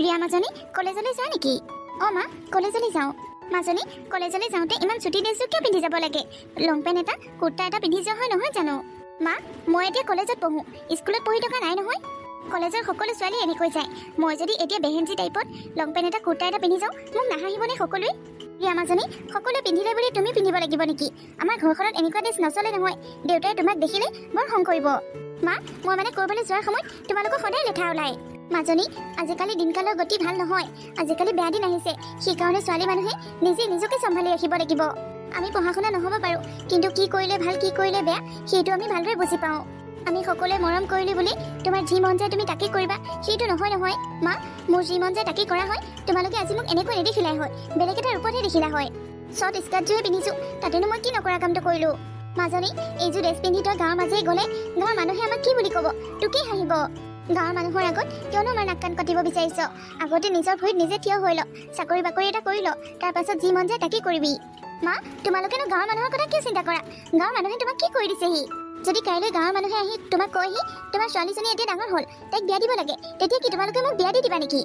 ৰিয়া মাজনী কলেজলৈ যোৱা নেকি? মা কলেজলৈ যাওঁ। মাজনী কলেজলৈ যাওঁতে ইমান ছুটি ড্ৰেছযোৰ কিয় পিন্ধি যাব লাগে? লং পেণ্ট এটা কুৰ্তা এটা পিন্ধি যোৱা হয় নহয় জানো? মা মই এতিয়া কলেজত পঢ়োঁ, স্কুলত পঢ়ি থকা নাই নহয়। কলেজৰ সকলো ছোৱালী এনেকৈ যায়। মই যদি এতিয়া বেহেঞ্চি টাইপত লং পেণ্ট এটা কুৰ্তা এটা পিন্ধি যাওঁ মোক নাহাঁহিবনে সকলোৱে? ৰিয়া মাজনী সকলোৱে পিন্ধিলে বুলি তুমি পিন্ধিব লাগিব নেকি? আমাৰ ঘৰখনত এনেকুৱা ড্ৰেছ নচলে নহয়। দেউতাই তোমাক দেখিলে বৰ খং কৰিব। মা মই মানে ক'ৰবালৈ যোৱাৰ সময়ত তোমালোকৰ সদায় লেঠা ওলায়। মাজনী আজিকালি দিনকালৰ গতি ভাল নহয়। আজিকালি বেয়া দিন আহিছে, সেইকাৰণে ছোৱালী মানুহে নিজকে চম্ভালি ৰাখিব লাগিব। আমি পঢ়া শুনা নহ'ব পাৰোঁ, কিন্তু কি কৰিলে ভাল কি কৰিলে বেয়া সেইটো আমি ভালদৰে বুজি পাওঁ। আমি সকলোৱে মৰম কৰিলোঁ বুলি তোমাৰ যি মন যায় তুমি তাকে কৰিবা সেইটো নহয় নহয়। মা মোৰ যি মন যায় তাকে কৰা হয়। তোমালোকে আজি মোক এনেকৈ নেদেখিলাই হয়, বেলেগ এটা ৰূপতহে দেখিলা হয়। শ্বৰ্ট স্কাৰ্টযোৰে পিন্ধিছোঁ, তাতেনো মই কি নকৰা কামটো কৰিলোঁ? মাজনী এইযোৰ ড্ৰেছ পিন্ধি তই গাঁৱৰ মাজেৰে গ'লে গাঁৱৰ মানুহে আমাক কি বুলি ক'ব? তোকেই হাঁহিব। গাঁৱৰ মানুহৰ আগত কিয়নো আমাৰ নাক কাণ কাটিব বিচাৰিছ? আগতে নিজৰ ভৰিত নিজে থিয় হৈ ল, চাকৰি বাকৰি এটা কৰি ল, তাৰ পাছত যি মন যায় তাকেই কৰিবি। মা তোমালোকেনো গাঁৱৰ মানুহৰ কথা কিয় চিন্তা কৰা? গাঁৱৰ মানুহে তোমাক কি কৰি দিছেহি? যদি কাইলৈ গাঁৱৰ মানুহে আহি তোমাক কয়হি তোমাৰ ছোৱালীজনী এতিয়া ডাঙৰ হ'ল, তাইক বিয়া দিব লাগে, তেতিয়া কি তোমালোকে মোক বিয়া দি দিবা নেকি?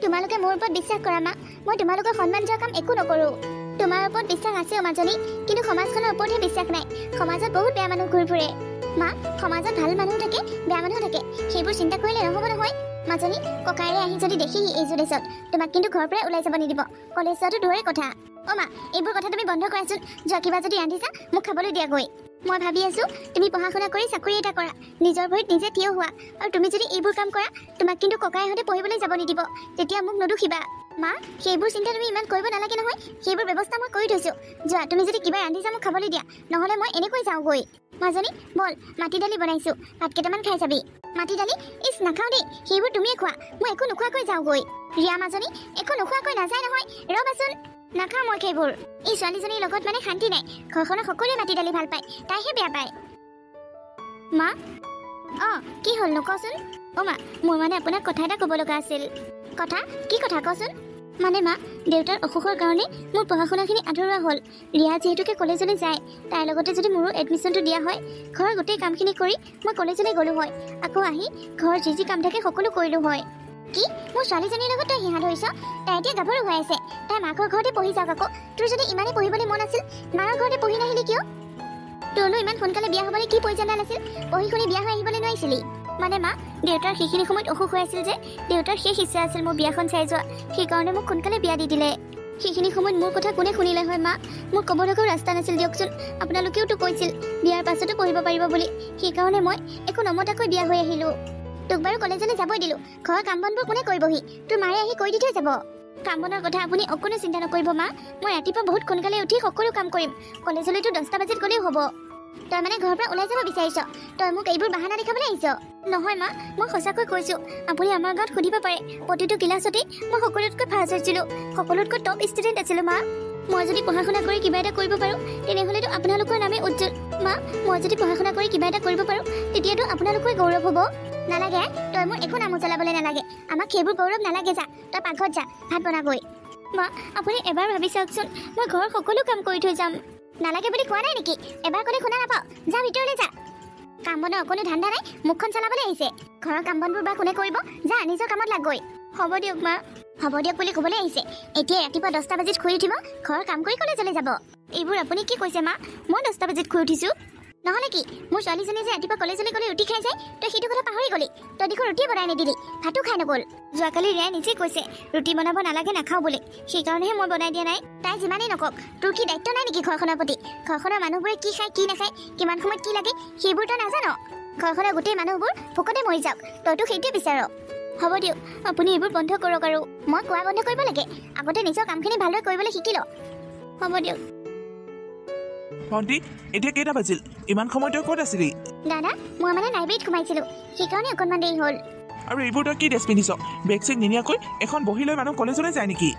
তোমালোকে মোৰ ওপৰত বিশ্বাস কৰা মা, মই তোমালোকৰ সন্মান যোৱা কাম একো নকৰোঁ। তোমাৰ ওপৰত বিশ্বাস আছে মাজনী, কিন্তু সমাজখনৰ ওপৰতহে বিশ্বাস নাই। সমাজত বহুত বেয়া মানুহ ঘূৰি ফুৰে। মা সমাজত ভাল মানুহ থাকে বেয়া মানুহ থাকে, সেইবোৰ চিন্তা কৰিলে নহ'ব নহয়। মাজনী ককাইৰে আহি যদি দেখেহি এইযোৰ ড্ৰেছত তোমাক কিন্তু ঘৰৰ পৰাই ওলাই যাব নিদিব। কলেজ যোৱাটো দূৰৰে কথা। মা এইবোৰ কথা তুমি বন্ধ কৰাচোন। যোৱা কিবা যদি ৰান্ধিছা মোক খাবলৈ দিয়াগৈ। মই ভাবি আছোঁ তুমি পঢ়া শুনা কৰি চাকৰি এটা কৰা, নিজৰ ভৰিত নিজে থিয় হোৱা। আৰু তুমি যদি এইবোৰ কাম কৰা তোমাক কিন্তু ককাইহঁতে পঢ়িবলৈ যাব নিদিব, তেতিয়া মোক নুদুখিবা। মা সেইবোৰ চিন্তা তুমি ইমান কৰিব নালাগে নহয়, সেইবোৰ ব্যৱস্থা মই কৰি থৈছোঁ। যোৱা তুমি যদি কিবা ৰান্ধিছা মোক খাবলৈ দিয়া, নহ'লে মই এনেকৈ যাওঁগৈ। মাজনী বল মাটি দালি বনাইছোঁ, ভাত কেইটামান খাই যাবি। মাটি দালি ইচ নাখাওঁ দেই, সেইবোৰ তুমিয়ে খোৱা, মই একো নোখোৱাকৈ যাওঁগৈ। ৰিয়া মাজনী একো নোখোৱাকৈ নাযায় নহয়, ৰ'বাচোন। নাখাওঁ মই সেইবোৰ। এই ছোৱালীজনীৰ লগত মানে শান্তি নাই। ঘৰখনৰ সকলোৱে মাটি দালি ভাল পায়, তাইহে বেয়া পায়। মা কি হ'ল নকচোন? মা মোৰ মানে আপোনাক কথা এটা ক'ব লগা আছিল। কথা কি কথা কচোন? মানে মা দেউতাৰ অসুখৰ কাৰণে মোৰ পঢ়া শুনাখিনি আধৰুৱা হ'ল। ৰিয়া যিহেতুকে কলেজলৈ যায়, তাইৰ লগতে যদি মোৰো এডমিশ্যনটো দিয়া হয়, ঘৰৰ গোটেই কামখিনি কৰি মই কলেজলৈ গ'লোঁ হয়। আকৌ আহি ঘৰৰ যি কাম থাকে সকলো কৰিলোঁ হয়। কি মোৰ ছোৱালীজনীৰ লগত তই হিহা ধৰিছ? তাই এতিয়া গাভৰু হৈ আছে, তাই মাকৰ ঘৰতে পঢ়ি যাওক। আকৌ তোৰ যদি ইমানেই পঢ়িবলৈ মন আছিল মাকৰ ঘৰতে পঢ়ি নাহিলি কিয়? তোৰনো ইমান সোনকালে বিয়া হ'বলৈ কি প্ৰয়োজন আছিল? পঢ়ি শুনি বিয়া হৈ আহিবলৈ নোৱাৰিছিলি? মানে মা দেউতাৰ সেইখিনি সময়ত অসুখ হৈ আছিল যে, দেউতাৰ শেষ ইচ্ছা আছিল মোৰ বিয়াখন চাই যোৱা, সেইকাৰণে মোক সোনকালে বিয়া দি দিলে। সেইখিনি সময়ত মোৰ কথা কোনে শুনিলে হয় মা? মোৰ ক'বলৈকেও ৰাস্তা নাছিল দিয়কচোন। আপোনালোকেওতো কৈছিল বিয়াৰ পাছতো পঢ়িব পাৰিব বুলি, সেইকাৰণে মই একো নমতাকৈ বিয়া হৈ আহিলোঁ। তোক বাৰু কলেজলৈ যাবই দিলোঁ, ঘৰৰ কাম বনবোৰ কোনে কৰিবহি? তোৰ মায়ে আহি কৈ দি থৈ যাব। কাম বনৰ কথা আপুনি অকণো চিন্তা নকৰিব মা, মই ৰাতিপুৱা বহুত সোনকালে উঠি সকলো কাম কৰিম। কলেজলৈতো 10টা বাজিত গ'লেও হ'ব। তই মানে ঘৰৰ পৰা ওলাই যাব বিচাৰিছ? তই মোক এইবোৰ বাহানা দেখাবলৈ আহিছ? নহয় মা মই সঁচাকৈ কৈছোঁ। আপুনি আমাৰ গাঁৱত সুধিব পাৰে, প্ৰতিটো ক্লাছতেই মই সকলোতকৈ ফাৰ্ষ্ট হৈছিলোঁ, সকলোতকৈ টপ ষ্টুডেণ্ট আছিলোঁ। মা মই যদি পঢ়া শুনা কৰি কিবা এটা কৰিব পাৰোঁ তেনেহ'লেতো আপোনালোকৰ নামে উজ্জ্বল। মা মই যদি পঢ়া শুনা কৰি কিবা এটা কৰিব পাৰোঁ তেতিয়াতো আপোনালোকৰ গৌৰৱ হ'ব। নালাগে তই মোৰ একো নাম উজ্বলাবলৈ নালাগে, আমাক সেইবোৰ গৌৰৱ নালাগে। যা তই পাকঘৰত যা, ভাত বনাগৈ। মা আপুনি এবাৰ ভাবি চাওকচোন, মই ঘৰৰ সকলো কাম কৰি থৈ যাম। নালাগে বুলি কোৱা নাই নেকি? এবাৰ ক'লে শুনা নাপাওঁ, যা ভিতৰলৈ যা। কাম বনৰ অকণো ধান্দা নাই, মুখখন চলাবলৈ আহিছে। ঘৰৰ কাম বনবোৰ বা কোনে কৰিব? যা নিজৰ কামত লাগগৈ। হ'ব দিয়ক মা। হ'ব দিয়ক বুলি ক'বলৈ আহিছে। এতিয়া ৰাতিপুৱা 10টা বাজিত শুই উঠিব, ঘৰৰ কাম কৰি কলেজলৈ যাব। এইবোৰ আপুনি কি কৈছে মা? মই 10টা বাজিত শুই উঠিছোঁ। নহ'লে কি মোৰ ছোৱালীজনী যে ৰাতিপুৱা কলেজলৈ গ'লে ৰুটি খাই যায়, তই সেইটো কথা পাহৰি গ'লি? তই দেখোন ৰুটিয়ে বনাই নিদিলি, ভাতো খাই নগ'ল। যোৱাকালি ৰিয়াই নিজেই কৈছে ৰুটি বনাব নালাগে নাখাওঁ বুলি, সেইকাৰণেহে মই বনাই দিয়া নাই। তাই যিমানেই নকওক তোৰ কি দায়িত্ব নাই নেকি ঘৰখনৰ প্ৰতি? ঘৰখনৰ মানুহবোৰে কি খায় কি নাখায়, কিমান সময়ত কি লাগে সেইবোৰ তই নাজান? ঘৰখনৰ গোটেই মানুহবোৰ ভোকতে মৰি যাওক, তইতো সেইটোৱে বিচাৰ। হ'ব দিয়ক আপুনি এইবোৰ বন্ধ কৰক। আৰু মই কোৱা বন্ধ কৰিব লাগে? আগতে নিজৰ কামখিনি ভালদৰে কৰিবলৈ শিকি ল। হ'ব দিয়ক। ভণ্টি এতিয়া কেইটা বাজিল? ইমান সময় তই ক'ত আছিলি? দাদা মই মানে লাইব্ৰেৰীত সোমাইছিলোঁ, সেইকাৰণে অকণমান দেৰি হ'ল। আৰু এইবোৰ তই কি ড্ৰেছ পিন্ধিছ? বেগ চেগ নিনিয়াকৈ এখন বহি লৈ মানুহ কলেজলৈ যায় নেকি?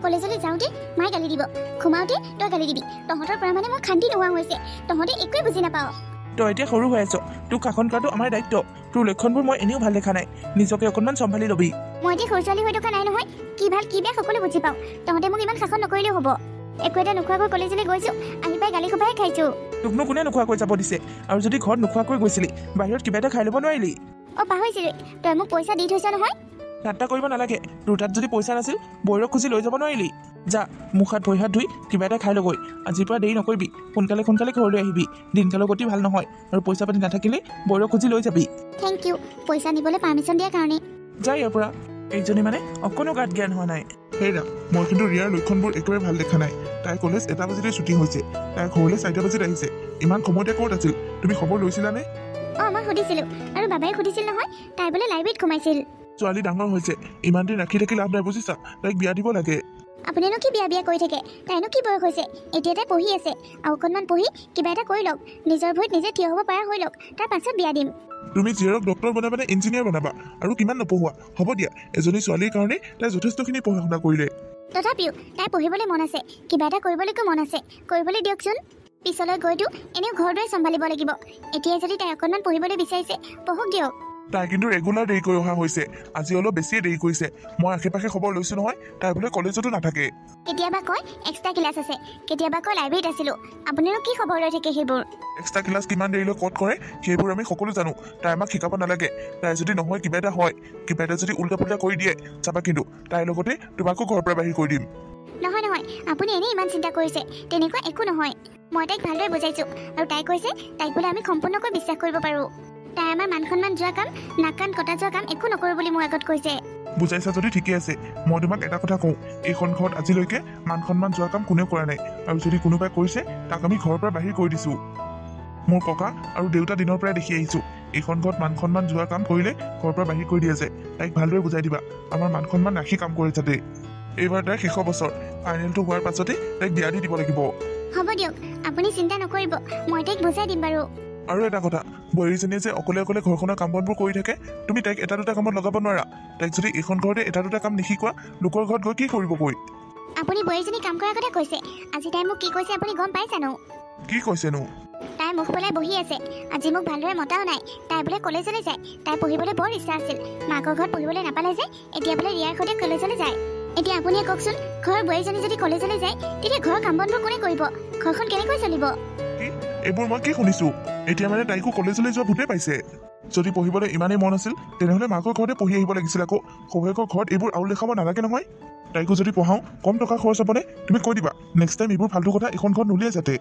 কলেজলৈ যাওঁতে মায়ে গালি দিব, ঘুমাওঁতে তই গালি দিবি। তহঁতৰ পৰা মানে মোৰ শান্তি নোহোৱা হৈছে, তহঁতে একোৱে বুজি নাপাওঁ। তই এতিয়া সৰু হৈ আছ, তোক শাসন কৰাটো আমাৰ দায়িত্ব। তোৰ লক্ষণবোৰ মই এনেও ভাল দেখা নাই, নিজকে অকণমান চম্ভালি ল'বি। মই এতিয়া সৰু ছোৱালী হৈ থকা নাই নহয়, কি ভাল কি বেয়া সকলো বুজি পাওঁ। তহঁতে মোক ইমান শাসন নকৰিলেও হ'ব। একো এটা নোখোৱাকৈ কলেজলৈ গৈছোঁ, আহি পাই গালি খোপাহে খাইছোঁ। তোকনো কোনে নোখোৱাকৈ যাব দিছে? আৰু যদি ঘৰত নোখোৱাকৈ গৈছিলি বাহিৰত কিবা এটা খাই ল'ব নোৱাৰিলি? পাহৰিছিলি তই মোক পইচা দি থৈছ নহয়। ঠাট্টা কৰিব নালাগে। তোৰ তাত যদি পইচা নাছিল বৈৰক খুজি লৈ যাব নোৱাৰিলি। যা মুখ হাত ভৰি হাত ধুই কিবা এটা খাই লগৈ। আজিৰ পৰা দেৰি নকৰিবি, সোনকালে সোনকালে ঘৰলৈ আহিবি। দিনকালৰ গতি ভাল নহয়, আৰু পইচা পাতি নাথাকিলে বৈৰক খুজি লৈ যাবি। থেংক ইউ পইচা নিবলৈ পাৰ্মিশ্যন দিয়াৰ কাৰণে। যা ইয়াৰ পৰা। এইজনী মানে অকণো গাত জ্ঞান হোৱা নাই। হেৰা, মই কিন্তু ৰিয়াৰ লক্ষণবোৰ একেবাৰে ভাল দেখা নাই। তাইৰ কলেজ 1 বজাতে ছুটি হৈছে, তাই ঘৰলৈ 4 বজাত আহিছে। ইমান সময়তে ক'ত আছিল? তুমি খবৰ লৈছিলানে? অঁ মই সুধিছিলোঁ, আৰু বাবাই সুধিছিল নহয়, তাই বোলে লাইব্ৰেৰীত সোমাইছিল। ছোৱালী ডাঙৰ হৈছে, ইমান দিন ৰাখি থাকি লাভ নাই বুজিছা। তাইক বিয়া দিব লাগে। আপুনিনো কি বিয়া বিয়া কৰি থাকে? তাইনো কি বয়স হৈছে? এতিয়া তাই পঢ়ি আছে, আৰু অকণমান পঢ়ি কিবা এটা কৰি লওক, নিজৰ ভৰিত নিজে থিয় হ'ব পৰা হৈ লওক, তাৰ পাছত বিয়া দিম। তুমি জীয়েৰক ডক্টৰ বনাবা নে ইঞ্জিনিয়াৰ বনাবা? আৰু কিমান নপঢ়োৱা? হ'ব দিয়া, এজনী ছোৱালীৰ কাৰণে তাই যথেষ্টখিনি পঢ়া শুনা কৰিলে। তথাপিও তাই পঢ়িবলৈ মন আছে, কিবা এটা কৰিবলৈকো মন আছে, কৰিবলৈ দিয়কচোন। পিছলৈ গৈতো এনেও ঘৰ দুৱাৰ চম্ভালিব লাগিব। এতিয়াই যদি তাই অকণমান পঢ়িবলৈ বিচাৰিছে, পঢ়ক দিয়ক। তাই কিন্তু ৰেগুলাৰ দেৰি কৰি অহা হৈছে, আজি অলপ বেছিয়ে দেৰি কৰিছে। মই আশে পাশে খবৰ লৈছোঁ নহয়, তাই বোলে কলেজতো নাথাকে। কেতিয়াবা কয় এক্সট্ৰা ক্লাছ আছে, কেতিয়াবা কয় লাইব্ৰেৰীত আছিলোঁ। আপুনিনো কি খবৰ লৈ থাকে সেইবোৰ? এক্সট্ৰা ক্লাছ কিমান দেৰিলৈ ক'ত কৰে সেইবোৰ আমি সকলো জানো। তাই আমাক শিকাব নালাগে। তাই যদি নহয় কিবা এটা হয়, কিবা এটা যদি উল্টা পুল্টা কৰি দিয়ে, চাবা কিন্তু তাইৰ লগতে তোমাকো ঘৰৰ পৰা বাহিৰ কৰি দিম। নহয় নহয়, আপুনি এনেই ইমান চিন্তা কৰিছে, তেনেকুৱা একো নহয়। মই তাইক ভালদৰে বুজাইছোঁ, আৰু তাই কৈছে তাইক বোলে আমি সম্পূৰ্ণকৈ বিশ্বাস কৰিব পাৰোঁ। তাই আমাৰ মান সন্মান যোৱা কাম, নাক কাণ কটা যোৱা কাম একো নকৰোঁ বুলি মোৰ আগত কৈছে। বুজাইছা যদি ঠিকে আছে। মই তোমাক এটা কথা কওঁ, এইখন ঘৰত আজিলৈকে মান সন্মান যোৱা কাম কোনেও কৰা নাই, আৰু যদি কোনোবাই কৰিছে তাক আমি ঘৰৰ পৰা বাহিৰ কৰি দিছোঁ। মোৰ ককা আৰু দেউতা দিনৰ পৰাই দেখি আহিছোঁ, এইখন ঘৰত মান সন্মান যোৱা কাম কৰিলে ঘৰৰ পৰা বাহিৰ কৰি দিয়া যায়। তাইক ভালদৰে বুজাই দিবা, আমাৰ মান সন্মান ৰাখি কাম কৰে যাতে। এইবাৰ তাইৰ শেষৰ বছৰ, ফাইনেলটো হোৱাৰ পাছতে তাইক বিয়া দি দিব লাগিব। হ'ব দিয়ক, আপুনি চিন্তা নকৰিব, মই তাইক বুজাই দিম বাৰু। আৰু এটা কথা, বোৱাৰীজনীয়ে যে অকলে অকলে ঘৰখনৰ কাম বনবোৰ কৰি থাকে, তুমি তাইক এটা দুটা কামত লগাব নোৱাৰা। তাইক যদি এইখন ঘৰতে এটা দুটা কাম নিশিকোৱা, লোকৰ ঘৰত গৈ কি কৰিবগৈ? আপুনি বোৱাৰীজনী কাম কৰাৰ কথা কৈছে, আজি তাই মোক কি কৈছে আপুনি গম পাই জানো? কি কৈছেনো? তাই মুখ পেলাই বহি আছে, আজি মোক ভালদৰে মতাও নাই। তাই বোলে কলেজলৈ যায়, তাই পঢ়িবলৈ বৰ ইচ্ছা আছিল, মাকৰ ঘৰত পঢ়িবলৈ নাপালে যে এতিয়া বোলে ৰিয়াৰ সৈতে কলেজলৈ যায়। এতিয়া আপুনিয়ে কওকচোন, ঘৰৰ বোৱাৰীজনী যদি কলেজলৈ যায়, তেতিয়া ঘৰৰ কাম বনবোৰ কোনে কৰিব? ঘৰখন কেনেকৈ চলিব? কি এইবোৰ মই কি শুনিছোঁ? এতিয়া মানে তাইকো কলেজলৈ যোৱা ভূতে পাইছে? যদি পঢ়িবলৈ ইমানেই মন আছিল, তেনেহ'লে মাকৰ ঘৰতে পঢ়ি আহিব লাগিছিল। আকৌ শহুৱেকৰ ঘৰত এইবোৰ আউল দেখাব নালাগে নহয়। তাইকো যদি পঢ়াওঁ কম টকা খৰচ হ'বনে? তুমি কৈ দিবা, নেক্সট টাইম এইবোৰ ফাল্টু কথা এইখন ঘৰত নুলিয়াই যাতে।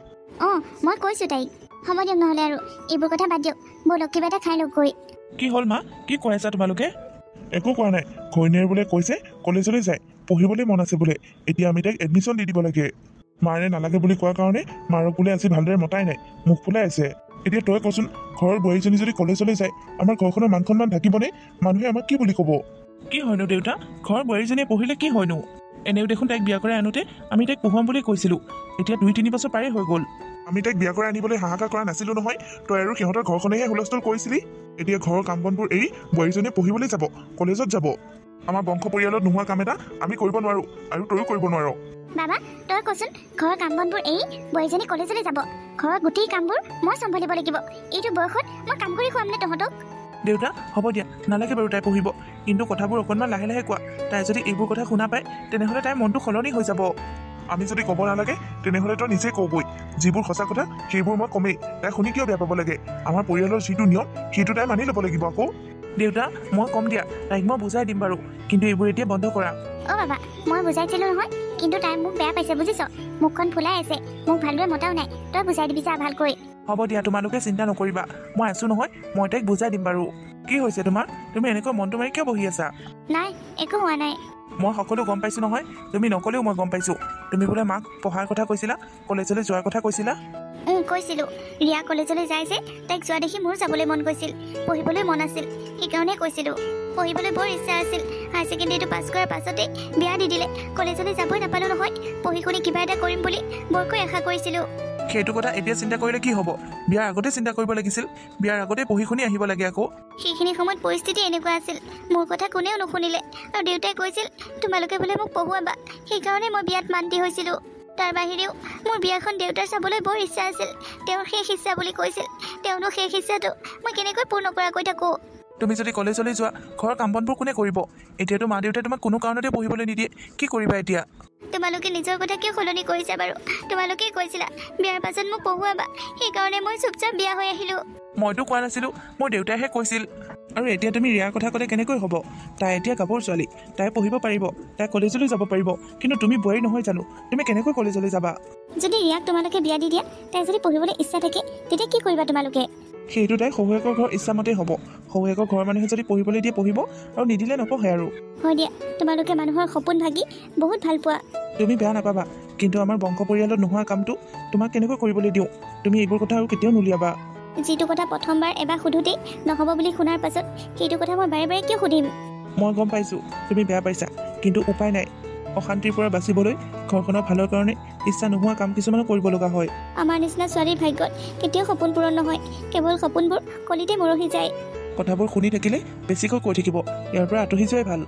অঁ মই কৈছোঁ তাইক। হ'ব দিয়ক নহ'লে, আৰু এইবোৰ কথা বাদ দিয়ক, ব'লক কিবা এটা খাই লওক গৈ। কি হ'ল মা, কি কৈ আছা তোমালোকে? একো কোৱা নাই। ঘৈণীয়েৰ বোলে কৈছে কলেজলৈ যায়, পঢ়িবলৈ মন আছে বোলে, এতিয়া আমি তাইক এডমিশ্যন দি দিব লাগে। মাৰে নালাগে বুলি কোৱাৰ কাৰণে মাৰক বোলে আজি ভালদৰে মতাই নাই, মুখ ফুলাই আছে। এতিয়া তই কচোন, ঘৰৰ বোৱাৰীজনী যদি কলেজলৈ যায়, আমাৰ ঘৰখনৰ মান সন্মান থাকিবনে? মানুহে আমাক কি বুলি ক'ব? কি হয়নো দেউতা, ঘৰৰ বোৱাৰীজনীয়ে পঢ়িলে কি হয়নো? এনেও দেখোন তাইক বিয়া কৰাই আনোতে আমি তাইক পঢ়ুৱাম বুলি কৈছিলোঁ, এতিয়া 2-3 বছৰ পাৰেই হৈ গ'ল। আমি তাইক বিয়া কৰাই আনিবলৈ হাহাকাৰ কৰা নাছিলোঁ নহয়, তই আৰু সিহঁতৰ ঘৰখনেহে হুলস্থুল কৰিছিলি। এতিয়া ঘৰৰ কাম বনবোৰ এৰি বোৱাৰীজনীয়ে পঢ়িবলৈ যাব, কলেজত যাব। আমাৰ বংশ পৰিয়ালত নোহোৱা কাম এটা আমি কৰিব নোৱাৰোঁ, আৰু তয়ো কৰিব নোৱাৰ। বাবা তই কচোন, ঘৰৰ কাম বনবোৰ এৰি বোৱাৰীজনী কলেজলৈ যাব, ঘৰৰ গোটেই কামবোৰ মই চম্ভালিব লাগিব। এইটো বয়সত মই কাম কৰি খুৱামনে তহঁতক? দেউতা হ'ব দিয়া, নালাগে বাৰু তাই পঢ়িব, কিন্তু কথাবোৰ অকণমান লাহে লাহে কোৱা। তাই যদি এইবোৰ কথা শুনা পায়, তেনেহ'লে তাইৰ মনটো সলনি হৈ যাব। আমি যদি ক'ব নালাগে, তেনেহ'লে তই নিজে কওঁগৈ। যিবোৰ সঁচা কথা সেইবোৰ মই কমেই, তাই শুনি কিয় বেয়া পাব লাগে? আমাৰ পৰিয়ালৰ যিটো নিয়ম সেইটো তাই মানি ল'ব লাগিব। আকৌ দেউতা মই কম দিয়া, তাইক মই বুজাই দিম বাৰু, কিন্তু এইবোৰ এতিয়া বন্ধ কৰা। অঁ বাবা মই বুজাইছিলোঁ নহয়, কিন্তু তাই মোক বেয়া পাইছে বুজিছ, মুখখন ফুলাই আছে, মোক ভালদৰে মতাও নাই। তই বুজাই দিবি যা ভালকৈ। হ'ব দিয়া, তোমালোকে চিন্তা নকৰিবা, মই আছোঁ নহয়, মই তাইক বুজাই দিম বাৰু। কি হৈছে তোমাৰ? তুমি এনেকৈ মনটো মাৰি কিয় বহি আছা? নাই একো হোৱা নাই। মই সকলো গম পাইছোঁ নহয়, তুমি নক'লেও মই গম পাইছোঁ। তুমি বোলে মাক পঢ়াৰ কথা কৈছিলা, কলেজলৈ যোৱাৰ কথা কৈছিলা। কৈছিলোঁ, ৰিয়া কলেজলৈ যায় যে, তাইক যোৱা দেখি মোৰ যাবলৈ মন গৈছিল, পঢ়িবলৈ মন আছিল, সেইকাৰণে কৈছিলোঁ। পঢ়িবলৈ বৰ ইচ্ছা আছিল, হায়াৰ ছেকেণ্ডেৰীটো পাছ কৰাৰ পাছতে বিয়া দি দিলে, কলেজলৈ যাবই নাপালোঁ নহয়। পঢ়ি শুনি কিবা এটা কৰিম বুলি বৰকৈ আশা কৰিছিলোঁ। সেইটো কথা এতিয়া চিন্তা কৰিলে কি হ'ব? বিয়াৰ আগতে চিন্তা কৰিব লাগিছিল, বিয়াৰ আগতে পঢ়ি শুনি আহিব লাগে। আকৌ সেইখিনি সময়ত পৰিস্থিতি এনেকুৱা আছিল, মোৰ কথা কোনেও নুশুনিলে, আৰু দেউতাই কৈছিল তোমালোকে বোলে মোক পঢ়ুৱাবা, সেইকাৰণে মই বিয়াত মান্তি হৈছিলোঁ। তাৰ বাহিৰেও মোৰ বিয়াখন দেউতাৰ চাবলৈ বৰ ইচ্ছা আছিল, তেওঁৰ শেষ ইচ্ছা বুলি কৈছিল। তেওঁনো শেষ ইচ্ছাটো মই কেনেকৈ পূৰ্ণ কৰাকৈ থাকোঁ? তুমি যদি কলেজলৈ যোৱা, ঘৰৰ কাম বনবোৰ কোনে কৰিব? এতিয়াতো মা দেউতাই তোমাক কোনো কাৰণতে পঢ়িবলৈ নিদিয়ে, কি কৰিবা এতিয়া? তোমালোকে নিজৰ কথা কিয় সলনি কৰিছা বাৰু তোমালোকে কৈছিলা বিয়াৰ পাছত মোক পঢ়ুৱাবা সেইকাৰণে মই চুপচাপ বিয়া হৈ আহিলোঁ মইতো কোৱা নাছিলোঁ মোৰ দেউতাইহে কৈছিল আৰু এতিয়া তুমি ৰিয়াৰ কথা ক'লে কেনেকৈ হ'ব তাই এতিয়া গাভৰু ছোৱালী তাই পঢ়িব পাৰিব তাই কলেজলৈ যাব পাৰিব কিন্তু তুমি বোৱাৰী নহয় জানো তুমি কেনেকৈ কলেজলৈ যাবা যদি ৰিয়াক তোমালোকে বিয়া দি দিয়া তাই যদি পঢ়িবলৈ ইচ্ছা থাকে তেতিয়া কি কৰিবা তোমালোকে সেইটো তাই শহুৱেকৰ ঘৰৰ ইচ্ছামতেই হ'ব শহুৱেকৰ ঘৰৰ মানুহে যদি পঢ়িবলৈ দিয়ে পঢ়িব আৰু নিদিলে নপঢ়ে আৰু হয় দিয়া তোমালোকে মানুহৰ সপোন ভাগি বহুত ভাল পোৱা তুমি বেয়া নাপাবা কিন্তু আমাৰ বংশ পৰিয়ালত নোহোৱা কামটো তোমাক কেনেকৈ কৰিবলৈ দিওঁ তুমি এইবোৰ কথা আৰু কেতিয়াও নুলিয়াবা যিটো কথা প্ৰথমবাৰ এবাৰ সোধোতেই নহ'ব বুলি শুনাৰ পাছত সেইটো কথা মই বাৰে বাৰে কিয় সুধিম মই গম পাইছোঁ তুমি বেয়া পাইছা কিন্তু উপায় নাই অশান্তিৰ পৰা বাচিবলৈ ঘৰখনৰ ভালৰ কাৰণে ইচ্ছা নোহোৱা কাম কিছুমানো কৰিব লগা হয় আমাৰ নিচিনা ছোৱালীৰ ভাগ্যত কেতিয়াও সপোন পূৰণ নহয় কেৱল সপোনবোৰ কলিতে মৰহি যায় কথাবোৰ শুনি থাকিলে বেছিকৈ কৈ থাকিব ইয়াৰ পৰা আঁতৰি যোৱাই ভাল